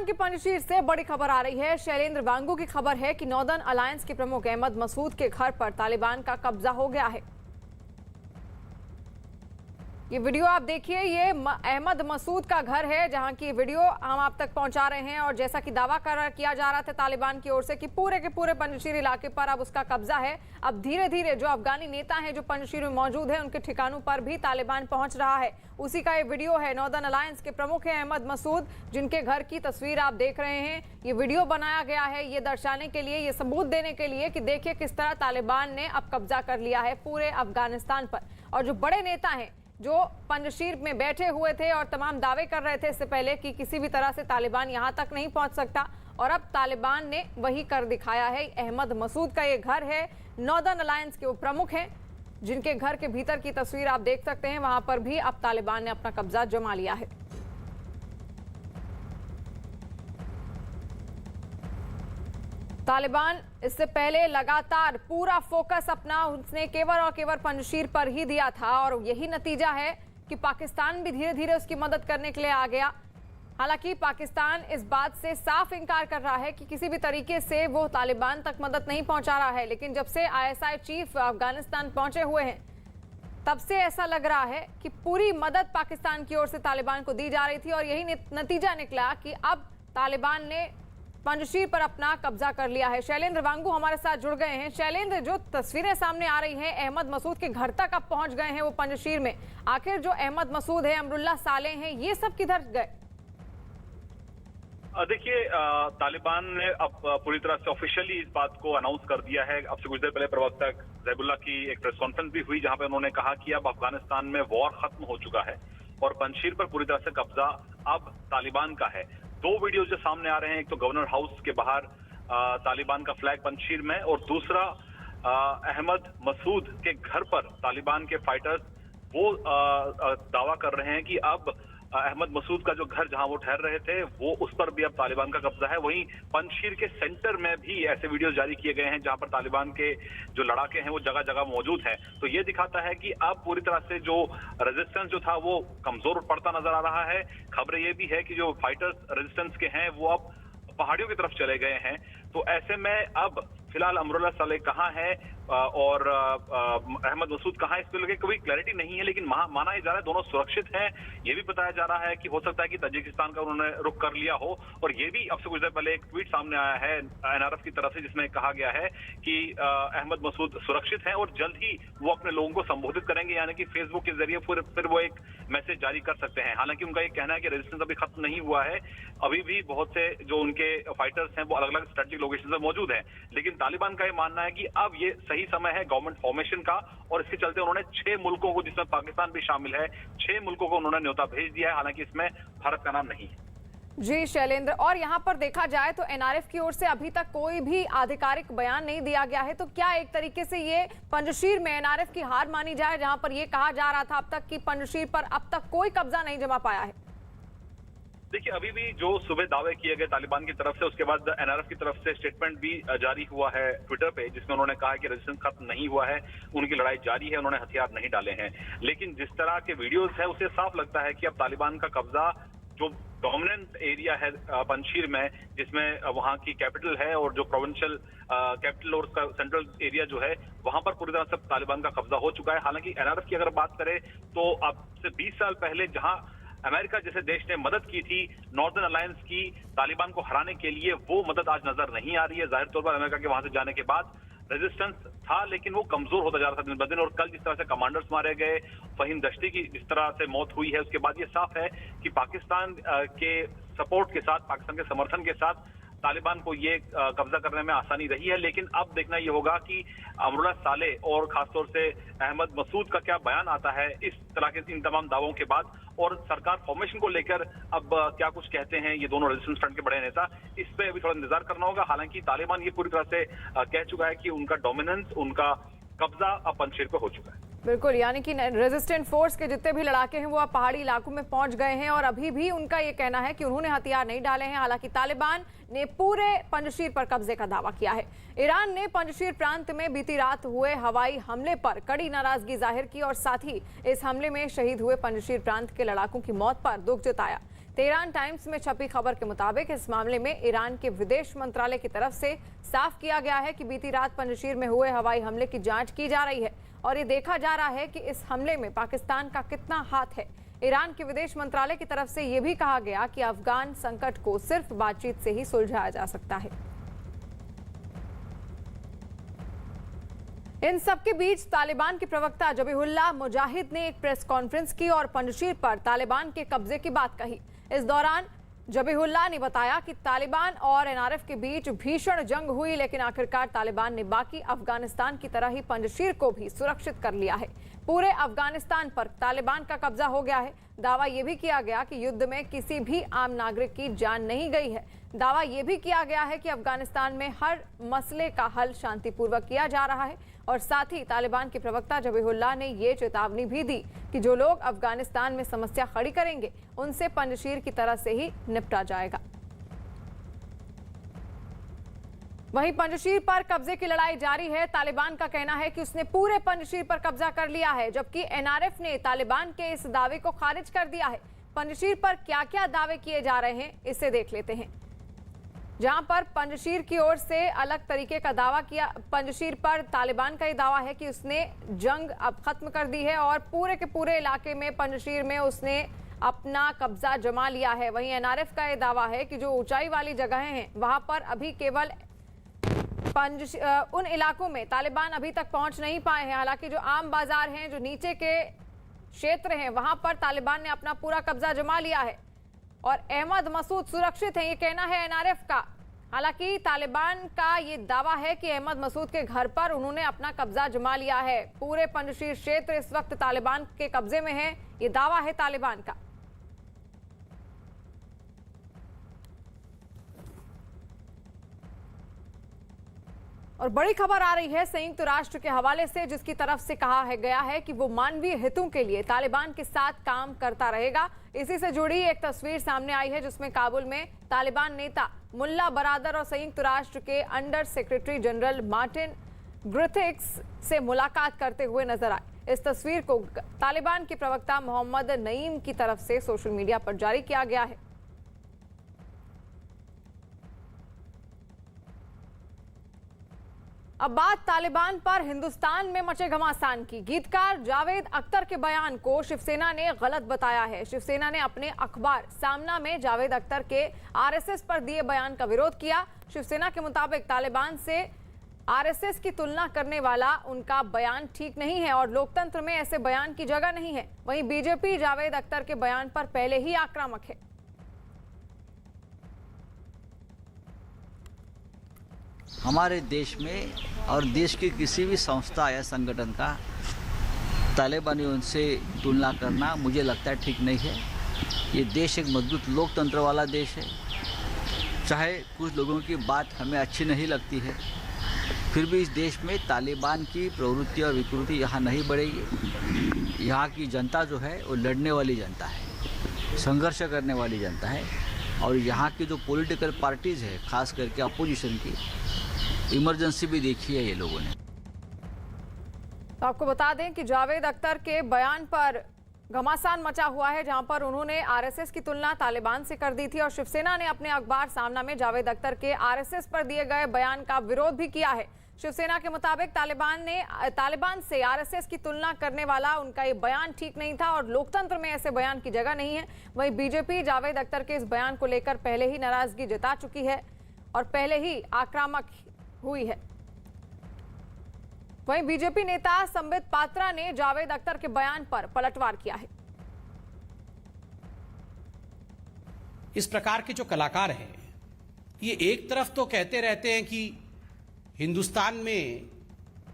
की पंजशीर से बड़ी खबर आ रही है। शैलेंद्र वांगू की खबर है कि नॉर्दर्न अलायंस के प्रमुख अहमद मसूद के घर पर तालिबान का कब्जा हो गया है। ये वीडियो आप देखिए, ये अहमद मसूद का घर है जहां की वीडियो हम आप तक पहुंचा रहे हैं। और जैसा कि दावा किया जा रहा था तालिबान की ओर से कि पूरे के पूरे पंजशीर इलाके पर अब उसका कब्जा है। अब धीरे धीरे जो अफगानी नेता हैं जो पंजशीर में मौजूद हैं उनके ठिकानों पर भी तालिबान पहुंच रहा है। उसी का ये वीडियो है। नॉर्दर्न अलायंस के प्रमुख हैं अहमद मसूद, जिनके घर की तस्वीर आप देख रहे हैं। ये वीडियो बनाया गया है ये दर्शाने के लिए, ये सबूत देने के लिए कि देखिए किस तरह तालिबान ने अब कब्जा कर लिया है पूरे अफगानिस्तान पर। और जो बड़े नेता हैं जो पंजशीर में बैठे हुए थे और तमाम दावे कर रहे थे इससे पहले कि किसी भी तरह से तालिबान यहां तक नहीं पहुंच सकता, और अब तालिबान ने वही कर दिखाया है। अहमद मसूद का ये घर है। नॉर्दर्न अलायंस के वो प्रमुख हैं जिनके घर के भीतर की तस्वीर आप देख सकते हैं। वहां पर भी अब तालिबान ने अपना कब्जा जमा लिया है। तालिबान इससे पहले लगातार पूरा फोकस अपना उसने केवल और केवल पंजशीर पर ही दिया था, और यही नतीजा है कि पाकिस्तान भी धीरे धीरे उसकी मदद करने के लिए आ गया। हालांकि पाकिस्तान इस बात से साफ इनकार कर रहा है कि किसी भी तरीके से वो तालिबान तक मदद नहीं पहुंचा रहा है। लेकिन जब से ISI चीफ अफगानिस्तान पहुंचे हुए हैं तब से ऐसा लग रहा है कि पूरी मदद पाकिस्तान की ओर से तालिबान को दी जा रही थी, और यही नतीजा निकला कि अब तालिबान ने पंजशीर पर अपना कब्जा कर लिया है। शैलेंद्र वांगू हमारे साथ जुड़ गए हैं। शैलेंद्र, जो तस्वीरें सामने आ रही हैं अहमद मसूद के घर तक अब पहुंच गए हैं वो पंजशीर में, आखिर जो अहमद मसूद है, अमरुल्लाह सालेह हैं, ये सब किधर गए? देखिए, तालिबान ने अब पूरी तरह से ऑफिशियली इस बात को अनाउंस कर दिया है। अब से कुछ देर पहले प्रवक्ता ज़ैबुल्लाह की एक प्रेस कॉन्फ्रेंस भी हुई जहां पे उन्होंने कहा कि अब अफगानिस्तान में वॉर खत्म हो चुका है और पंजशीर पर पूरी तरह से कब्जा अब तालिबान का है। दो वीडियो जो सामने आ रहे हैं, एक तो गवर्नर हाउस के बाहर तालिबान का फ्लैग पंजशीर में, और दूसरा अहमद मसूद के घर पर तालिबान के फाइटर्स वो दावा कर रहे हैं कि अब अहमद मसूद का जो घर जहां वो ठहर रहे थे वो उस पर भी अब तालिबान का कब्जा है। वहीं पंजशीर के सेंटर में भी ऐसे वीडियो जारी किए गए हैं जहां पर तालिबान के जो लड़ाके हैं वो जगह जगह मौजूद हैं। तो ये दिखाता है कि अब पूरी तरह से जो रेजिस्टेंस जो था वो कमजोर पड़ता नजर आ रहा है। खबरें ये भी है कि जो फाइटर्स रेजिस्टेंस के हैं वो अब पहाड़ियों की तरफ चले गए हैं। तो ऐसे में अब फिलहाल अमरुल्लाह सालेह कहाँ है और अहमद मसूद कहाँ है, इस पर लेकर कोई क्लैरिटी नहीं है। लेकिन माना जा रहा है दोनों सुरक्षित हैं। ये भी बताया जा रहा है कि हो सकता है कि तजिकिस्तान का उन्होंने रुख कर लिया हो। और ये भी अब से कुछ देर पहले एक ट्वीट सामने आया है NRF की तरफ से जिसमें कहा गया है कि अहमद मसूद सुरक्षित हैं और जल्द ही वो अपने लोगों को संबोधित करेंगे, यानी कि फेसबुक के जरिए फिर वो एक मैसेज जारी कर सकते हैं। हालांकि उनका ये कहना है कि रेजिस्टेंस अभी खत्म नहीं हुआ है, अभी भी बहुत से जो उनके फाइटर्स हैं वो अलग अलग स्ट्रेटेजिक लोकेशन पर मौजूद हैं। लेकिन तालिबान का ये मानना है कि अब ये सही समय है गवर्नमेंट फॉर्मेशन का, और इसके चलते उन्होंने 6 मुल्कों को, जिसमें पाकिस्तान भी शामिल है, 6 मुल्कों को उन्होंने न्योता भेज दिया है। हालांकि इसमें भारत का नाम नहीं है। जी शैलेंद्र, और यहाँ पर देखा जाए तो NRF की ओर से अभी तक कोई भी आधिकारिक बयान नहीं दिया गया है। तो क्या एक तरीके से ये पंजशीर में NRF की हार मानी जाए, जहां पर ये कहा जा रहा था अब तक कि पंजशीर पर अब तक कोई कब्जा नहीं जमा पाया है? देखिए, अभी भी जो सुबह दावे किए गए तालिबान की तरफ से, उसके बाद NRF की तरफ से स्टेटमेंट भी जारी हुआ है ट्विटर पे, जिसमें उन्होंने कहा कि रेजिस्टेंस खत्म नहीं हुआ है, उनकी लड़ाई जारी है, उन्होंने हथियार नहीं डाले हैं। लेकिन जिस तरह के वीडियोस है उससे साफ लगता है कि अब तालिबान का कब्जा जो डोमिनेंट एरिया है पंजशीर में, जिसमें वहां की कैपिटल है और जो प्रोविंशियल कैपिटल और उसका सेंट्रल एरिया जो है, वहां पर पूरी तरह से तालिबान का कब्जा हो चुका है। हालांकि NRF की अगर बात करें तो अब से 20 साल पहले जहां अमेरिका जैसे देश ने मदद की थी नॉर्दर्न अलायंस की तालिबान को हराने के लिए, वो मदद आज नजर नहीं आ रही है। जाहिर तौर पर अमेरिका के वहां से जाने के बाद रेजिस्टेंस था, लेकिन वो कमजोर होता जा रहा था दिन ब दिन। और कल जिस तरह से कमांडर्स मारे गए, फहीम दश्ती की जिस तरह से मौत हुई है, उसके बाद ये साफ है कि पाकिस्तान के सपोर्ट के साथ, पाकिस्तान के समर्थन के साथ तालिबान को ये कब्जा करने में आसानी रही है। लेकिन अब देखना ये होगा कि अमरुल्लाह सालेह और खासतौर से अहमद मसूद का क्या बयान आता है इस तरह के इन तमाम दावों के बाद, और सरकार फॉर्मेशन को लेकर अब क्या कुछ कहते हैं ये दोनों रेजिस्टेंस फ्रंट के बड़े नेता, इस पे अभी थोड़ा इंतजार करना होगा। हालांकि तालिबान ये पूरी तरह से कह चुका है कि उनका डोमिनेंस, उनका कब्जा अब पंजशीर पर हो चुका है। बिल्कुल, यानी कि रेजिस्टेंट फोर्स के जितने भी लड़ाके हैं वो अब पहाड़ी इलाकों में पहुंच गए हैं, और अभी भी उनका ये कहना है कि उन्होंने हथियार नहीं डाले हैं। हालांकि तालिबान ने पूरे पंजशीर पर कब्जे का दावा किया है। ईरान ने पंजशीर प्रांत में बीती रात हुए हवाई हमले पर कड़ी नाराजगी जाहिर की, और साथ ही इस हमले में शहीद हुए पंजशीर प्रांत के लड़ाकों की मौत पर दुख जताया। तेहरान टाइम्स में छपी खबर के मुताबिक इस मामले में ईरान के विदेश मंत्रालय की तरफ से साफ किया गया है कि बीती रात पंजशीर में हुए हवाई हमले की जांच की जा रही है और ये देखा जा रहा है कि इस हमले में पाकिस्तान का कितना हाथ है। ईरान के विदेश मंत्रालय की तरफ से यह भी कहा गया कि अफगान संकट को सिर्फ बातचीत से ही सुलझाया जा सकता है। इन सबके बीच तालिबान के प्रवक्ता जबीहुल्लाह मुजाहिद ने एक प्रेस कॉन्फ्रेंस की और पंजशीर पर तालिबान के कब्जे की बात कही। इस दौरान जबीहुल्लाह ने बताया कि तालिबान और एनआरएफ के बीच भीषण जंग हुई, लेकिन आखिरकार तालिबान ने बाकी अफगानिस्तान की तरह ही पंजशीर को भी सुरक्षित कर लिया है। पूरे अफगानिस्तान पर तालिबान का कब्जा हो गया है। दावा यह भी किया गया कि युद्ध में किसी भी आम नागरिक की जान नहीं गई है। दावा यह भी किया गया है कि अफगानिस्तान में हर मसले का हल शांतिपूर्वक किया जा रहा है और साथ ही तालिबान के प्रवक्ता जबीहुल्लाह ने ये चेतावनी भी दी कि जो लोग अफगानिस्तान में समस्या खड़ी करेंगे उनसे पंजशीर की तरह से ही निपटा जाएगा। वहीं पंजशीर पर कब्जे की लड़ाई जारी है। तालिबान का कहना है कि उसने पूरे पंजशीर पर कब्जा कर लिया है, जबकि एनआरएफ ने तालिबान के इस दावे को खारिज कर दिया है। पंजशीर पर क्या-क्या दावे किए जा रहे हैं, इसे देख लेते हैं। जहां पर पंजशीर की ओर से अलग तरीके का दावा किया। पंजशीर पर तालिबान का ये दावा है कि उसने जंग अब खत्म कर दी है और पूरे के पूरे इलाके में पंजशीर में उसने अपना कब्जा जमा लिया है। वहीं एनआरएफ का ये दावा है कि जो ऊंचाई वाली जगहें हैं वहां पर अभी केवल उन इलाकों में तालिबान अभी तक पहुंच नहीं पाए हैं। हालांकि जो आम बाजार हैं, जो नीचे के क्षेत्र हैं, वहां पर तालिबान ने अपना पूरा कब्जा जमा लिया है और अहमद मसूद सुरक्षित हैं, ये कहना है एनआरएफ का। हालांकि तालिबान का ये दावा है कि अहमद मसूद के घर पर उन्होंने अपना कब्जा जमा लिया है। पूरे पंजशीर क्षेत्र इस वक्त तालिबान के कब्जे में है, ये दावा है तालिबान का। और बड़ी खबर आ रही है संयुक्त राष्ट्र के हवाले से, जिसकी तरफ से कहा है गया है कि वो मानवीय हितों के लिए तालिबान के साथ काम करता रहेगा। इसी से जुड़ी एक तस्वीर सामने आई है जिसमें काबुल में तालिबान नेता मुल्ला बरादर और संयुक्त राष्ट्र के under secretary general Martin Griffiths से मुलाकात करते हुए नजर आए। इस तस्वीर को तालिबान के प्रवक्ता मोहम्मद नईम की तरफ से सोशल मीडिया पर जारी किया गया है। अब बात तालिबान पर हिंदुस्तान में मचे घमासान की। गीतकार जावेद अख्तर के बयान को शिवसेना ने गलत बताया है। शिवसेना ने अपने अखबार सामना में जावेद अख्तर के आरएसएस पर दिए बयान का विरोध किया। शिवसेना के मुताबिक तालिबान से आरएसएस की तुलना करने वाला उनका बयान ठीक नहीं है और लोकतंत्र में ऐसे बयान की जगह नहीं है। वहीं बीजेपी जावेद अख्तर के बयान पर पहले ही आक्रामक है। हमारे देश में और देश के किसी भी संस्था या संगठन का तालिबानियों से तुलना करना मुझे लगता है ठीक नहीं है। ये देश एक मजबूत लोकतंत्र वाला देश है। चाहे कुछ लोगों की बात हमें अच्छी नहीं लगती है, फिर भी इस देश में तालिबान की प्रवृत्ति और विकृति यहाँ नहीं बढ़ेगी। यहाँ की जनता जो है वो लड़ने वाली जनता है, संघर्ष करने वाली जनता है और यहाँ की जो पॉलिटिकल पार्टीज़ है, खास करके अपोजिशन की, इमरजेंसी भी देखी है ये लोगों ने। तो आपको बता दें कि जावेद अख्तर के बयान पर घमासान मचा हुआ है, जहां पर उन्होंने आरएसएस की तुलना तालिबान से कर दी थी और शिवसेना ने अपने अखबार सामना में जावेद अख्तर के आरएसएस पर दिए गए बयान का विरोध भी किया है। शिवसेना के मुताबिक तालिबान से आरएसएस की तुलना करने वाला उनका ये बयान ठीक नहीं था और लोकतंत्र में ऐसे बयान की जगह नहीं है। वहीं बीजेपी जावेद अख्तर के इस बयान को लेकर पहले ही नाराजगी जता चुकी है और पहले ही आक्रामक हुई है। वहीं बीजेपी नेता संबित पात्रा ने जावेद अख्तर के बयान पर पलटवार किया है। इस प्रकार के जो कलाकार हैं, ये एक तरफ तो कहते रहते हैं कि हिंदुस्तान में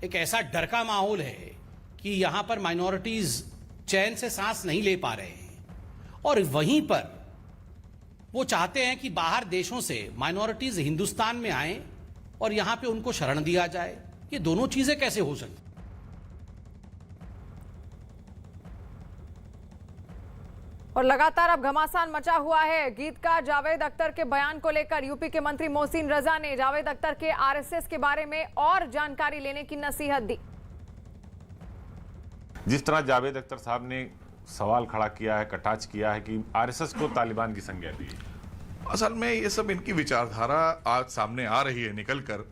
एक ऐसा डर का माहौल है कि यहां पर माइनॉरिटीज चैन से सांस नहीं ले पा रहे हैं और वहीं पर वो चाहते हैं कि बाहर देशों से माइनॉरिटीज हिंदुस्तान में आए और यहां पे उनको शरण दिया जाए। ये दोनों चीजें कैसे हो सकती? और लगातार अब घमासान मचा हुआ है। गीतकार जावेद अख्तर के बयान को लेकर यूपी के मंत्री मोहसिन रजा ने जावेद अख्तर के आरएसएस के बारे में और जानकारी लेने की नसीहत दी। जिस तरह जावेद अख्तर साहब ने सवाल खड़ा किया है, कटाक्ष किया है कि आरएसएस को तालिबान की संज्ञा दी। असल में ये सब इनकी विचारधारा आज सामने आ रही है निकल कर।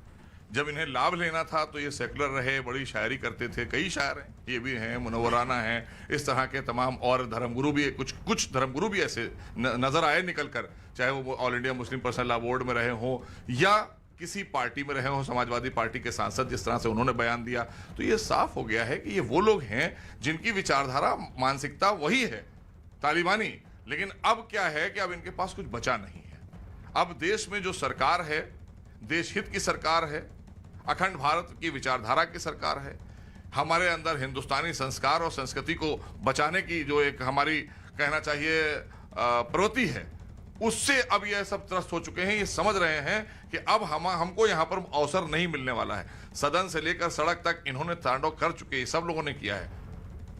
जब इन्हें लाभ लेना था तो ये सेकुलर रहे, बड़ी शायरी करते थे, कई शायर हैं, ये भी हैं, मुनव्वराना हैं, इस तरह के तमाम और धर्मगुरु भी, कुछ धर्मगुरु भी ऐसे नजर आए निकल कर, चाहे वो all India Muslim personal law board में रहे हों या किसी पार्टी में रहे हों, समाजवादी पार्टी के सांसद जिस तरह से उन्होंने बयान दिया। तो ये साफ हो गया है कि ये वो लोग हैं जिनकी विचारधारा, मानसिकता वही है तालिबानी। लेकिन अब क्या है कि अब इनके पास कुछ बचा नहीं है। अब देश में जो सरकार है, देश हित की सरकार है, अखंड भारत की विचारधारा की सरकार है, हमारे अंदर हिंदुस्तानी संस्कार और संस्कृति को बचाने की जो एक हमारी कहना चाहिए प्रवृत्ति है, उससे अब यह सब त्रस्त हो चुके हैं। ये समझ रहे हैं कि अब हमको यहाँ पर अवसर नहीं मिलने वाला है। सदन से लेकर सड़क तक इन्होंने तांडव कर चुके हैं, सब लोगों ने किया है।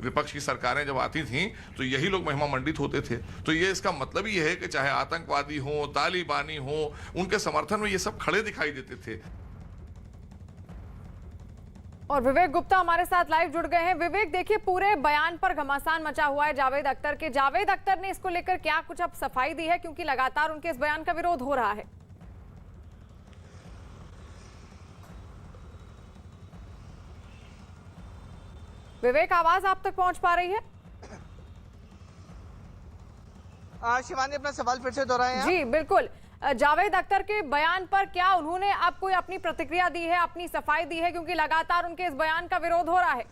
विपक्ष की सरकारें जब आती थीं तो यही लोग महिमा मंडित होते थे। तो ये इसका मतलब ही है कि चाहे आतंकवादी हो, तालिबानी हो, उनके समर्थन में ये सब खड़े दिखाई देते थे। और विवेक गुप्ता हमारे साथ लाइव जुड़ गए हैं। विवेक, देखिए पूरे बयान पर घमासान मचा हुआ है जावेद अख्तर के। जावेद अख्तर ने इसको लेकर क्या कुछ अब सफाई दी है, क्योंकि लगातार उनके इस बयान का विरोध हो रहा है? विवेक, आवाज आप तक पहुंच पा रही है? शिवानी, अपना सवाल फिर से दोहराएं। जी बिल्कुल। जावेद अख्तर के बयान पर क्या उन्होंने अब कोई अपनी प्रतिक्रिया दी है, अपनी सफाई दी है, क्योंकि लगातार उनके इस बयान का विरोध हो रहा है?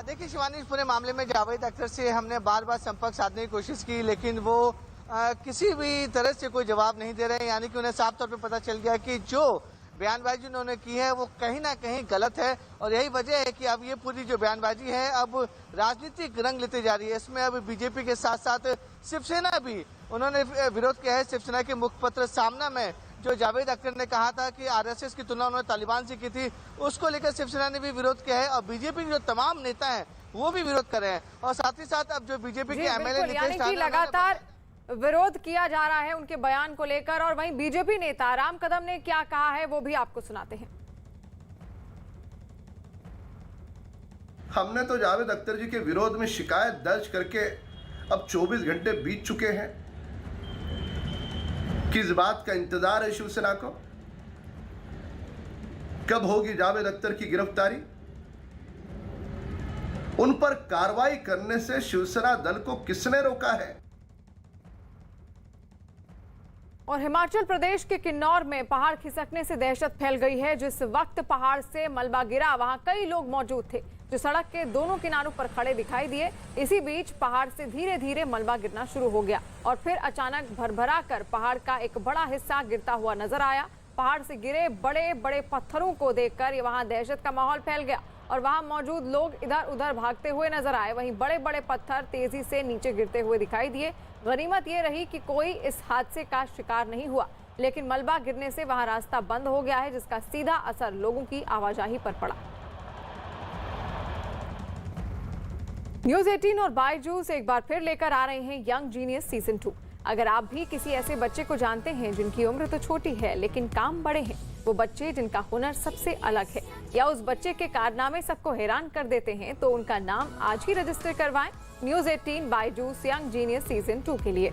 देखिए शिवानी, इस पूरे मामले में जावेद अख्तर से हमने बार बार संपर्क साधने की कोशिश की, लेकिन वो किसी भी तरह से कोई जवाब नहीं दे रहे हैं। यानी कि उन्हें साफ तौर पे पता चल गया कि जो बयानबाजी उन्होंने की है वो कहीं ना कहीं गलत है, और यही वजह है कि अब ये पूरी जो बयानबाजी है अब राजनीतिक रंग लेते जा रही है। इसमें अब बीजेपी के साथ साथ शिवसेना भी उन्होंने विरोध किया है। शिवसेना के मुखपत्र सामना में जो जावेद अख्तर ने कहा था कि आरएसएस की तुलना उन्होंने तालिबान से की थी, उसको लेकर शिवसेना ने भी विरोध किया है, और बीजेपी के जो तमाम नेता हैं वो भी विरोध कर रहे हैं। और साथ ही साथ अब जो बीजेपी के एमएलए लगातार विरोध किया जा रहा है उनके बयान को लेकर। और वहीं बीजेपी नेता राम कदम ने क्या कहा है वो भी आपको सुनाते हैं। हमने तो जावेद अख्तर जी के विरोध में शिकायत दर्ज करके अब 24 घंटे बीत चुके हैं। किस बात का इंतजार है शिवसेना को? कब होगी जावेद अख्तर की गिरफ्तारी? उन पर कार्रवाई करने से शिवसेना दल को किसने रोका है? और हिमाचल प्रदेश के किन्नौर में पहाड़ खिसकने से दहशत फैल गई है। जिस वक्त पहाड़ से मलबा गिरा वहां कई लोग मौजूद थे जो सड़क के दोनों किनारों पर खड़े दिखाई दिए। इसी बीच पहाड़ से धीरे धीरे मलबा गिरना शुरू हो गया और फिर अचानक भरभरा कर पहाड़ का एक बड़ा हिस्सा गिरता हुआ नजर आया। पहाड़ से गिरे बड़े बड़े पत्थरों को देखकर वहां दहशत का माहौल फैल गया और वहां मौजूद लोग इधर उधर भागते हुए नजर आए। वहीं बड़े बड़े पत्थर तेजी से नीचे गिरते हुए दिखाई दिए। गनीमत ये रही कि कोई इस हादसे का शिकार नहीं हुआ, लेकिन मलबा गिरने से वहां रास्ता बंद हो गया है, जिसका सीधा असर लोगों की आवाजाही पर पड़ा। न्यूज़ 18 और बायजूस एक बार फिर लेकर आ रहे हैं यंग जीनियस सीजन 2। अगर आप भी किसी ऐसे बच्चे को जानते हैं जिनकी उम्र तो छोटी है लेकिन काम बड़े हैं, वो बच्चे जिनका हुनर सबसे अलग है या उस बच्चे के कारनामे सबको हैरान कर देते हैं, तो उनका नाम आज ही रजिस्टर करवाएं news 18 Byju's young genius season 2 के लिए।